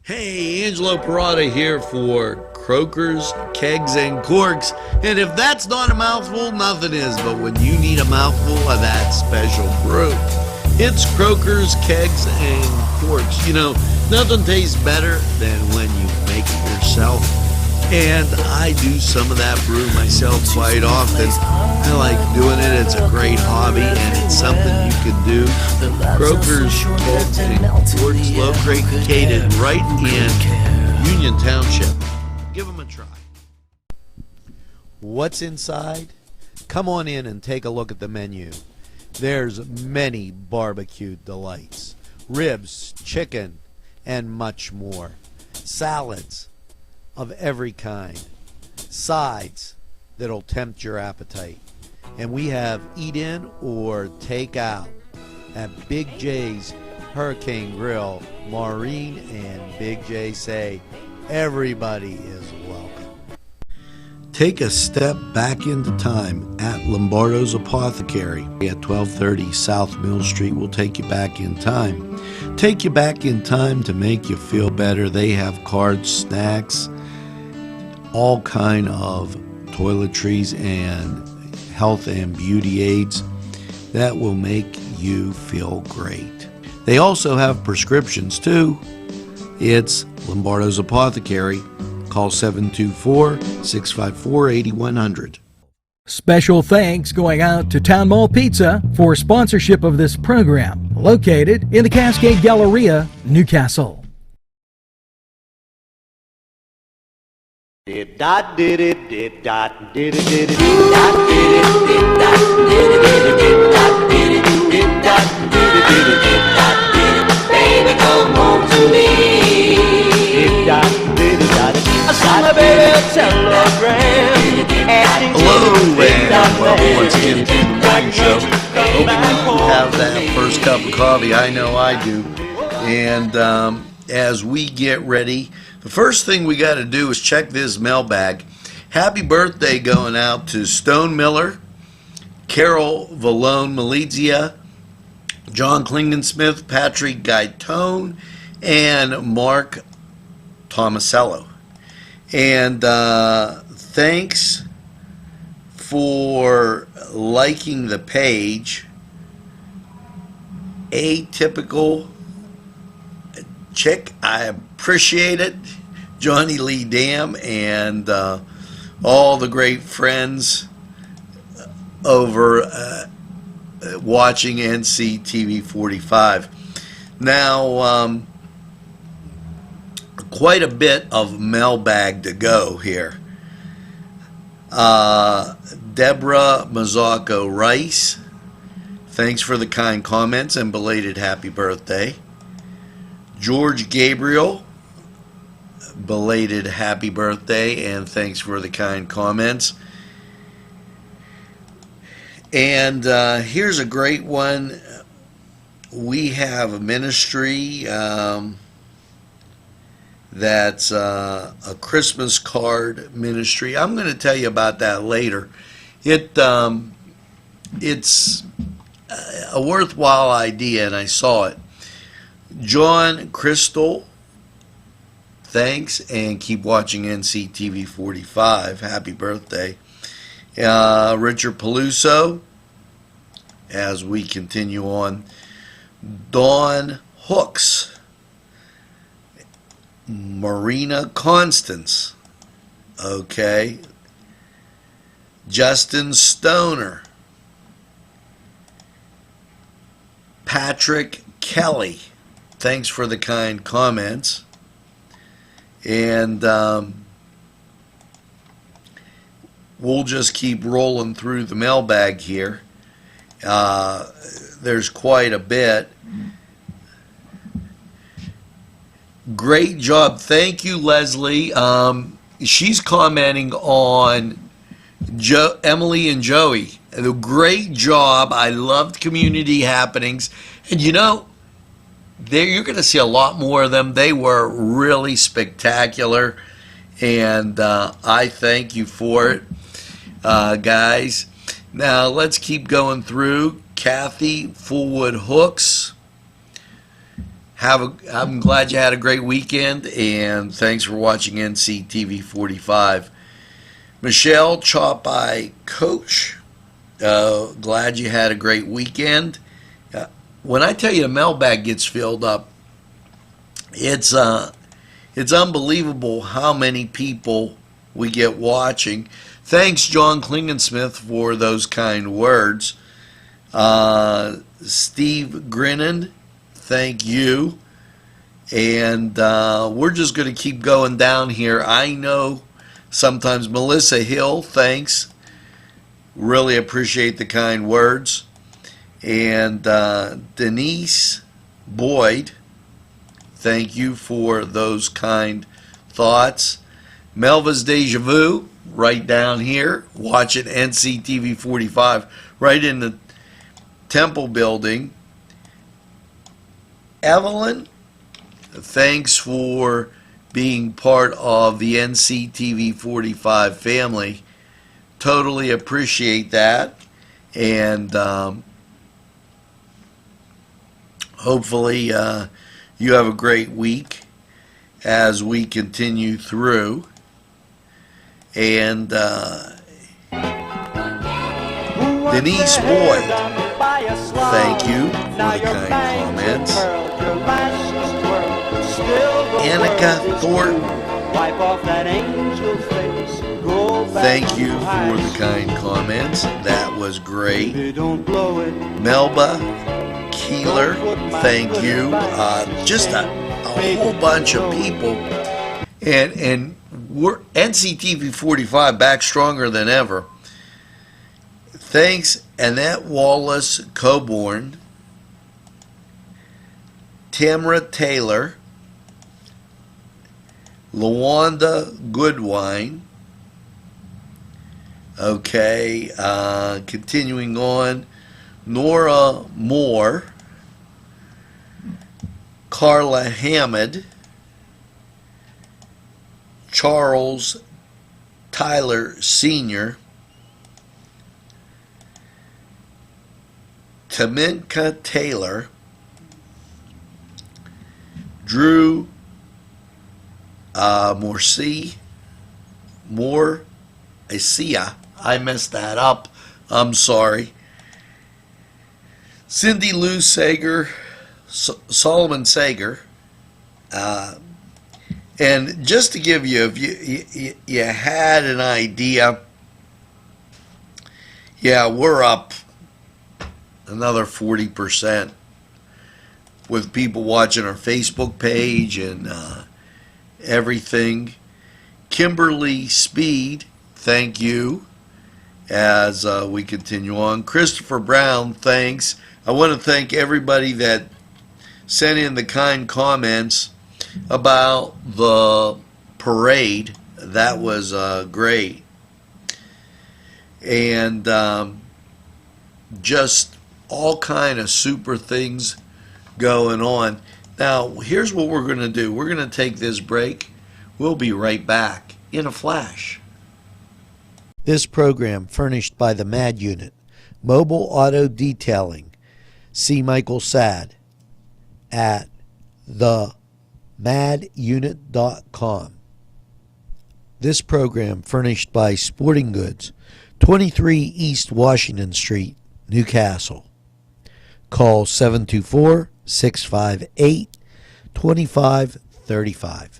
Hey, Angelo Parada here for Croakers, Kegs, and Corks. And if that's not a mouthful, nothing is. But when you need a mouthful of that special brew, it's Croakers, Kegs, and Corks. You know, nothing tastes better than when you make it yourself. And I do some of that brew myself quite often. I like doing it. It's a great hobby, and it's something you can do. Croakers, Kegs, and Corks, located right in Union Township. Give them a try. What's inside? Come on in and take a look at the menu. There's many barbecue delights. Ribs, chicken, and much more. Salads of every kind. Sides that'll tempt your appetite. And we have eat in or take out at Big J's Hurricane Grill. Maureen and Big J say everybody is welcome. Take a step back into time at Lombardo's Apothecary at 1230 South Mill Street. Will take you back in time. Take you back in time to make you feel better. They have cards, snacks, all kind of toiletries and health and beauty aids that will make you feel great. They also have prescriptions too. It's Lombardo's Apothecary. Call 724-654-8100. Special thanks going out to Town Mall Pizza for sponsorship of this program, located in the Cascade Galleria, Newcastle. Did dot did it did dot did it did it dot did it did dot did it did it did dot did it did dot did it did it did dot did it baby come home to me did dot did it dot I saw my baby a telegram Hello and welcome once again to the morning show. Hope you have that first cup of coffee. I know I do. And as we get ready, the first thing we got to do is check this mailbag. Happy birthday going out to Stone Miller, Carol Valone Malizia, John Klingensmith, Patrick Gaitone, and Mark Tomasello. And thanks for liking the page. Atypical Chick, I appreciate it. Johnny Lee Dam and all the great friends over watching NCTV45. Now, quite a bit of mailbag to go here. Deborah Mazzacco Rice, thanks for the kind comments and belated happy birthday. George Gabriel, belated happy birthday and thanks for the kind comments. And here's a great one. We have a ministry that's a Christmas card ministry. I'm going to tell you about that later. It's a worthwhile idea, and I saw it. John Crystal, thanks, and keep watching NCTV45. Happy birthday. Richard Peluso, as we continue on. Dawn Hooks. Marina Constance. Okay. Justin Stoner. Patrick Kelly. Thanks for the kind comments. And we'll just keep rolling through the mailbag here. There's quite a bit. Great job. Thank you, Leslie. She's commenting on Emily and Joey. A great job. I loved community happenings. And you know, you're going to see a lot more of them. They were really spectacular, and I thank you for it, guys. Now let's keep going through. Kathy Fullwood Hooks, I'm glad you had a great weekend, and thanks for watching NCTV 45. Michelle, Chop Eye Coach, glad you had a great weekend. When I tell you the mailbag gets filled up, it's unbelievable how many people we get watching. Thanks, John Klingensmith, for those kind words. Steve Grinnan, thank you. And we're just going to keep going down here. I know sometimes Melissa Hill, thanks. Really appreciate the kind words. And Denise Boyd, thank you for those kind thoughts. Melva's Deja Vu, right down here, watching NCTV 45, right in the Temple building. Evelyn, thanks for being part of the NCTV 45 family. Totally appreciate that. And hopefully you have a great week as we continue through. And Denise Boyd, thank you for the kind comments. Annika Thornton, thank you for the kind comments. That was great. Melba Keeler, thank you. Just a whole bunch of people. And we're NCTV 45 back stronger than ever. Thanks, Annette Wallace Coburn, Tamara Taylor, Lawanda Goodwine. Okay, continuing on, Nora Moore, Carla Hammond, Charles Tyler Sr., Taminka Taylor, Drew Morcia, I messed that up, I'm sorry. Cindy Lou Sager, Solomon Sager, and just to give you, if you had an idea, yeah, we're up another 40% with people watching our Facebook page and everything. Kimberly Speed, thank you as we continue on. Christopher Brown, thanks. I want to thank everybody that sent in the kind comments about the parade. That was great. And just all kind of super things going on. Now, here's what we're going to do. We're going to take this break. We'll be right back in a flash. This program furnished by the MAD Unit, Mobile Auto Detailing. See Michael Sad at themadunit.com. This program furnished by Sporting Goods, 23 East Washington Street, Newcastle. Call 724-658-2535.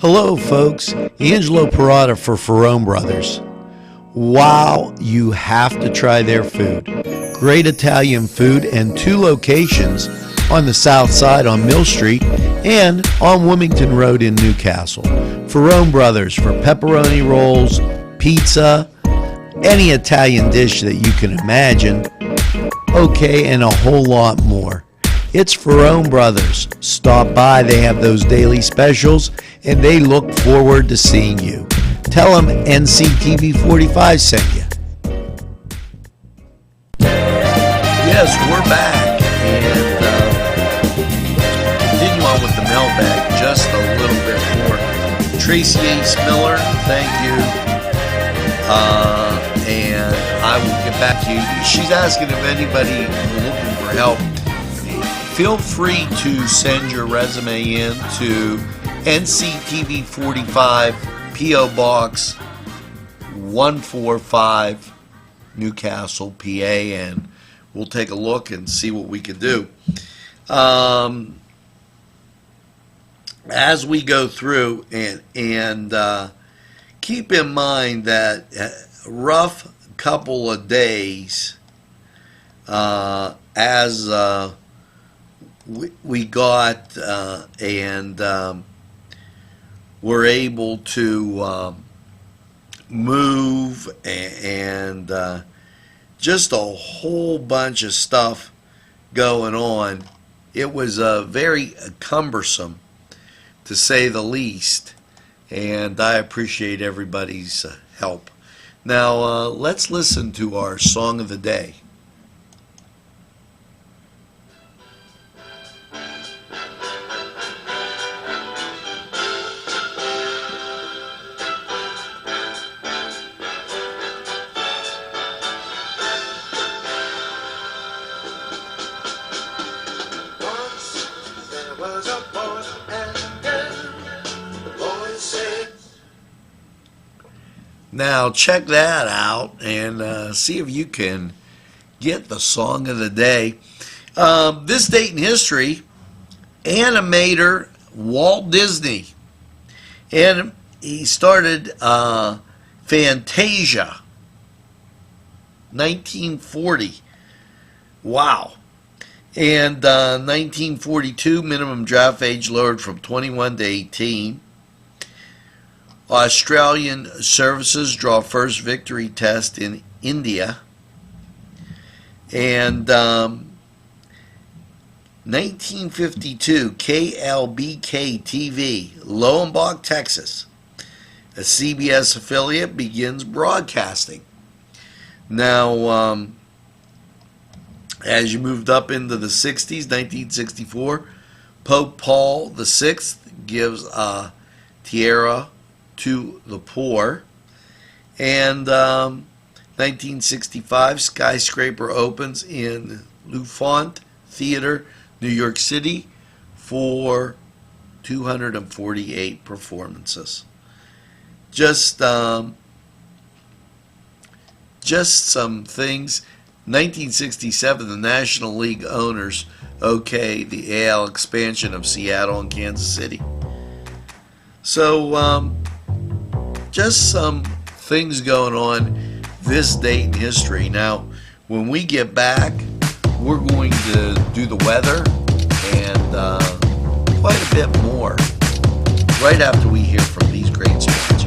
Hello, folks. Angelo Parada for Ferrone Brothers. Wow, you have to try their food. Great Italian food and 2 locations on the south side on Mill Street and on Wilmington Road in Newcastle. Ferrone Brothers for pepperoni rolls, pizza, any Italian dish that you can imagine. Okay, and a whole lot more. It's Ferrone Brothers. Stop by. They have those daily specials, and they look forward to seeing you. Tell them NCTV45 sent you. Yes, we're back, and continue on with the mailbag just a little bit more. Tracy H. Miller, thank you. And I will get back to you. She's asking if anybody looking for help. feel free to send your resume in to NCTV45 P.O. Box 145 Newcastle, PA, and we'll take a look and see what we can do. As we go through, and keep in mind that rough couple of days as we got and we're able to move and just a whole bunch of stuff going on. It was very cumbersome, to say the least, and I appreciate everybody's help. Now, let's listen to our song of the day. Once there was a boy, and then the boy said. Now, check that out and see if you can get the song of the day. This date in history, animator Walt Disney. And he started Fantasia, 1940. Wow. And 1942, minimum draft age lowered from 21 to 18. Australian services draw first victory test in India. And 1952, KLBK TV, Lowenbach, Texas, a CBS affiliate, begins broadcasting. Now, as you moved up into the 60s, 1964, Pope Paul VI gives tierra to the poor. And 1965, Skyscraper opens in L'Enfant Theater, New York City, for 248 performances. Just some things. 1967, the National League owners okay the AL expansion of Seattle and Kansas City. So, just some things going on this date in history. Now, when we get back, we're going to do the weather and quite a bit more right after we hear from these great sponsors.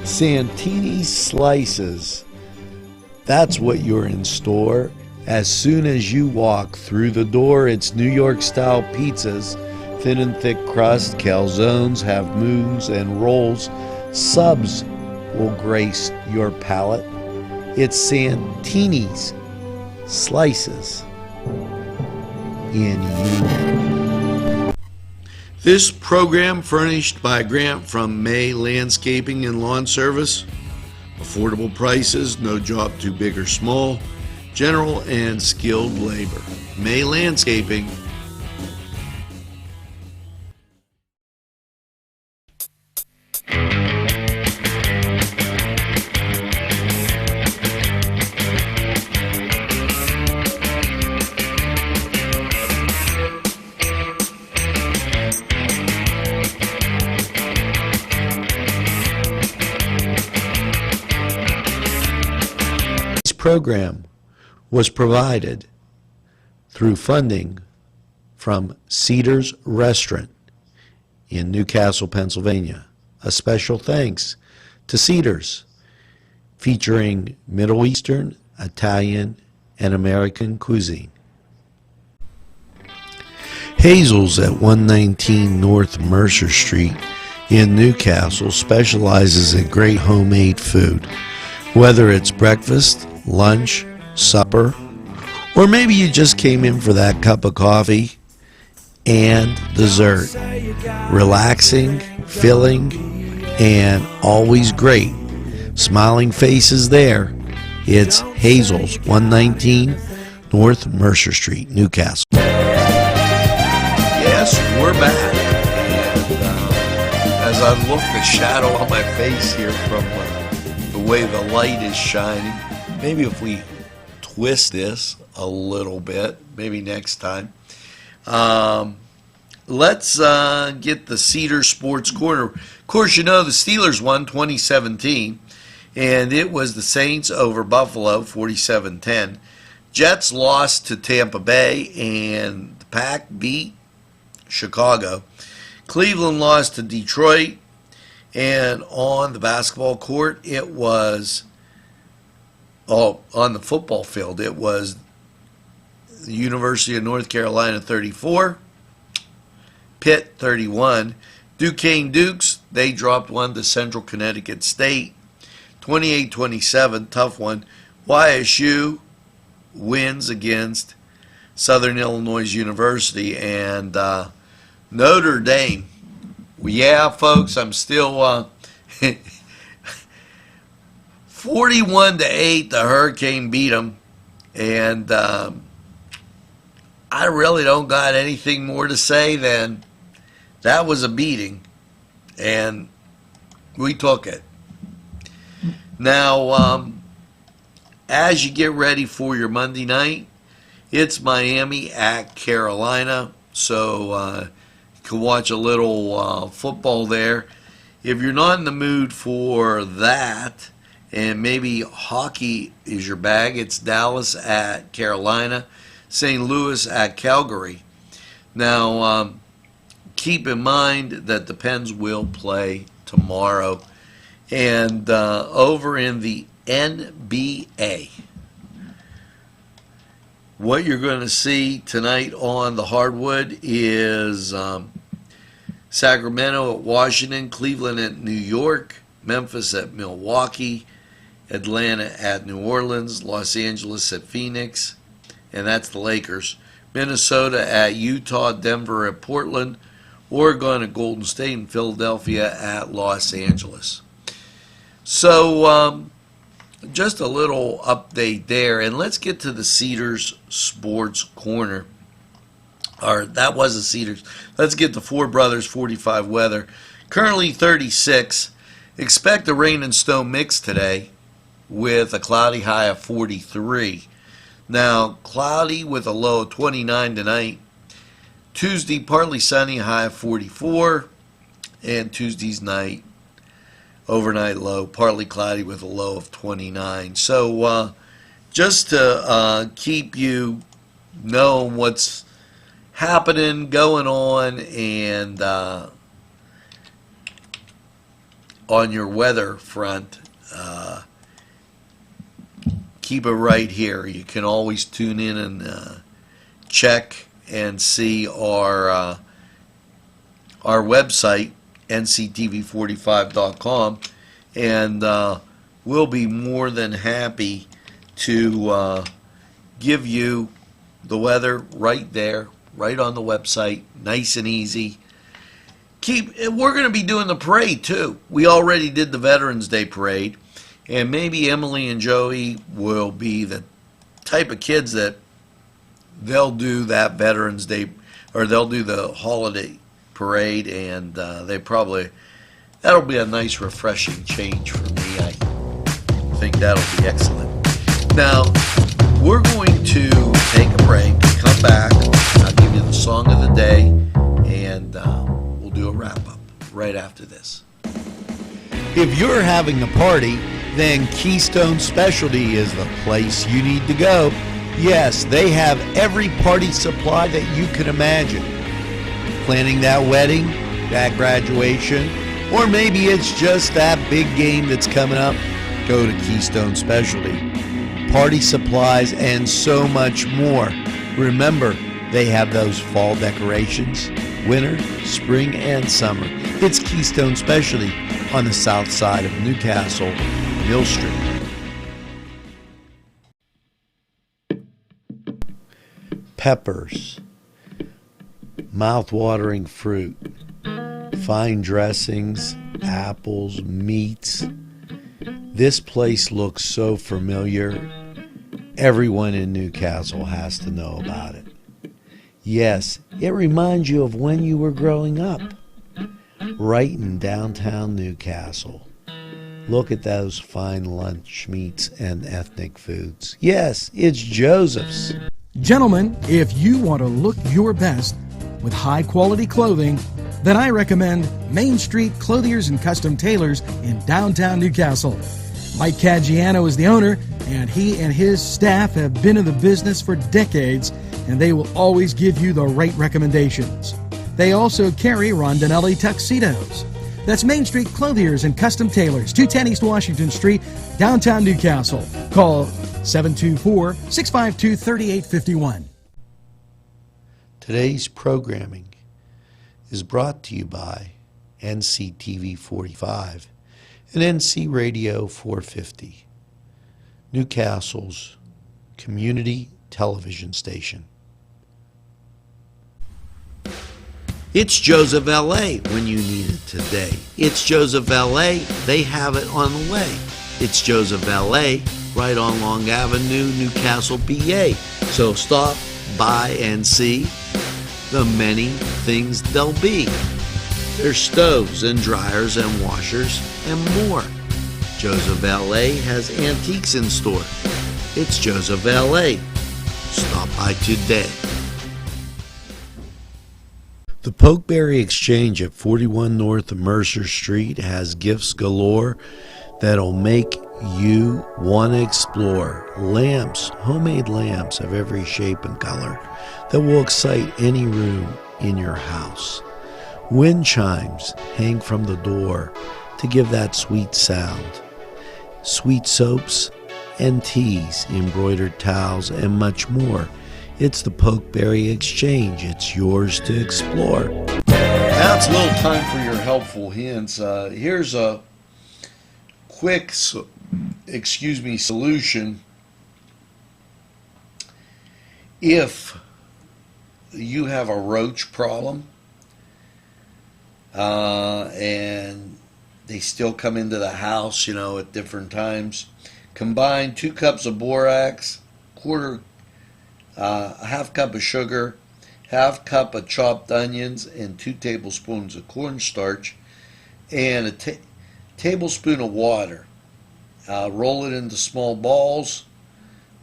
Santini's Slices. That's what you're in store. As soon as you walk through the door, it's New York style pizzas, thin and thick crust, calzones, half moons, and rolls. Subs will grace your palate. It's Santini's Slices in you. This program furnished by a grant from May Landscaping and Lawn Service. Affordable prices, no job too big or small. General and skilled labor. May Landscaping. This program was provided through funding from Cedars Restaurant in Newcastle, Pennsylvania. A special thanks to Cedars, featuring Middle Eastern, Italian, and American cuisine. Hazel's at 119 North Mercer Street in Newcastle specializes in great homemade food. Whether it's breakfast, lunch, supper, or maybe you just came in for that cup of coffee and dessert. Relaxing, filling, and always great. Smiling faces there. It's Hazel's, 119 North Mercer Street, Newcastle. Yes, we're back. And as I look the shadow on my face here from the way the light is shining, maybe if we twist this a little bit, maybe next time. Let's get the Cedar Sports Corner. Of course, you know the Steelers won 2017, and it was the Saints over Buffalo, 47-10. Jets lost to Tampa Bay, and the Pack beat Chicago. Cleveland lost to Detroit, and on the basketball court, it was, on the football field, it was the University of North Carolina 34, Pitt 31. Duquesne Dukes, they dropped one to Central Connecticut State, 28-27, tough one. YSU wins against Southern Illinois University, and Notre Dame. Well, yeah, folks, I'm still 41-8. The Hurricane beat them, and I really don't got anything more to say than that was a beating, and we took it. Now, as you get ready for your Monday night, it's Miami at Carolina, so you can watch a little football there. If you're not in the mood for that, and maybe hockey is your bag, it's Dallas at Carolina, St. Louis at Calgary. Now, keep in mind that the Pens will play tomorrow. And over in the NBA, what you're going to see tonight on the hardwood is Sacramento at Washington, Cleveland at New York, Memphis at Milwaukee, Atlanta at New Orleans, Los Angeles at Phoenix, and that's the Lakers, Minnesota at Utah, Denver at Portland, Oregon at Golden State, and Philadelphia at Los Angeles. So just a little update there, and let's get to the Cedars Sports Corner. Or that was the Cedars. Let's get the Four Brothers 45 weather. Currently 36. Expect a rain and snow mix today with a cloudy high of 43. Now, cloudy with a low of 29 tonight. Tuesday, partly sunny, high of 44. And Tuesday's night, overnight low, partly cloudy with a low of 29. So just to keep you knowing what's happening, going on, and on your weather front, keep it right here. You can always tune in and check and see our website, NCTV45.com, and we'll be more than happy to give you the weather right there, right on the website, nice and easy. We're going to be doing the parade too. We already did the Veterans Day parade, and maybe Emily and Joey will be the type of kids that they'll do that Veterans Day, or they'll do the holiday parade, and that'll be a nice refreshing change for me. I think that'll be excellent. Now, we're going to take a break, come back, I'll give you the song of the day, and we'll do a wrap-up right after this. If you're having a party, then Keystone Specialty is the place you need to go. Yes, they have every party supply that you can imagine. Planning that wedding, that graduation, or maybe it's just that big game that's coming up, go to Keystone Specialty. Party supplies and so much more. Remember, they have those fall decorations, winter, spring, and summer. It's Keystone Specialty on the south side of Newcastle, Mill Street. Peppers, mouth-watering fruit, fine dressings, apples, meats. This place looks so familiar. Everyone in Newcastle has to know about it. Yes, it reminds you of when you were growing up, right in downtown Newcastle. Look at those fine lunch meats and ethnic foods. Yes, it's Joseph's. Gentlemen, if you want to look your best with high-quality clothing, then I recommend Main Street Clothiers and Custom Tailors in downtown Newcastle. Mike Caggiano is the owner, and he and his staff have been in the business for decades, and they will always give you the right recommendations. They also carry Rondinelli tuxedos. That's Main Street Clothiers and Custom Tailors, 210 East Washington Street, downtown Newcastle. Call 724-652-3851. Today's programming is brought to you by NCTV45 and NC Radio 450, Newcastle's community television station. It's Joseph L.A. when you need it today. It's Joseph L.A. They have it on the way. It's Joseph L.A. right on Long Avenue, Newcastle, PA. So stop by and see the many things there'll be. There's stoves and dryers and washers and more. Joseph L.A. has antiques in store. It's Joseph L.A. Stop by today. The Pokeberry Exchange at 41 North Mercer Street has gifts galore that'll make you want to explore. Lamps, homemade lamps of every shape and color that will excite any room in your house. Wind chimes hang from the door to give that sweet sound. Sweet soaps and teas, embroidered towels, and much more. It's the Pokeberry Exchange. It's yours to explore. Now it's a little time for your helpful hints. Here's a quick, solution. If you have a roach problem and they still come into the house, at different times, combine 2 cups of borax, a half cup of sugar, half cup of chopped onions, and 2 tablespoons of cornstarch, and a tablespoon of water. Roll it into small balls.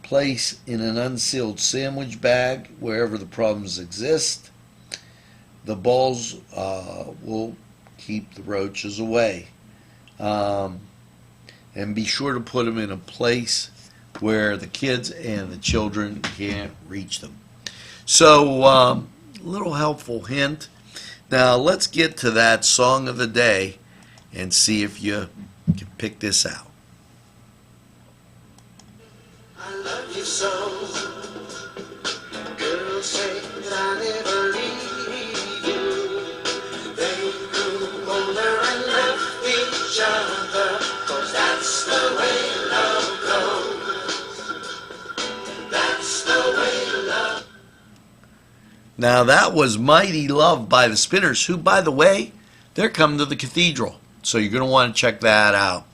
Place in an unsealed sandwich bag wherever the problems exist. The balls will keep the roaches away. And be sure to put them in a place where the kids and the children can't reach them. So, little helpful hint. Now, let's get to that song of the day and see if you can pick this out. I love you so. Girls say that I never leave you. They grew older and left each other, 'cause that's the way love goes. That's the way love. Now that was Mighty Love by the Spinners, who, by the way, they're coming to the cathedral. So you're going to want to check that out.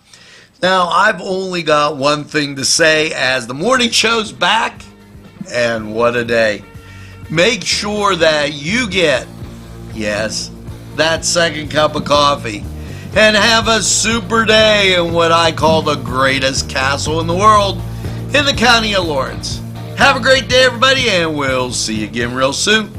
Now, I've only got one thing to say as the morning show's back, and what a day. Make sure that you get, yes, that second cup of coffee, and have a super day in what I call the greatest castle in the world, in the county of Lawrence. Have a great day, everybody, and we'll see you again real soon.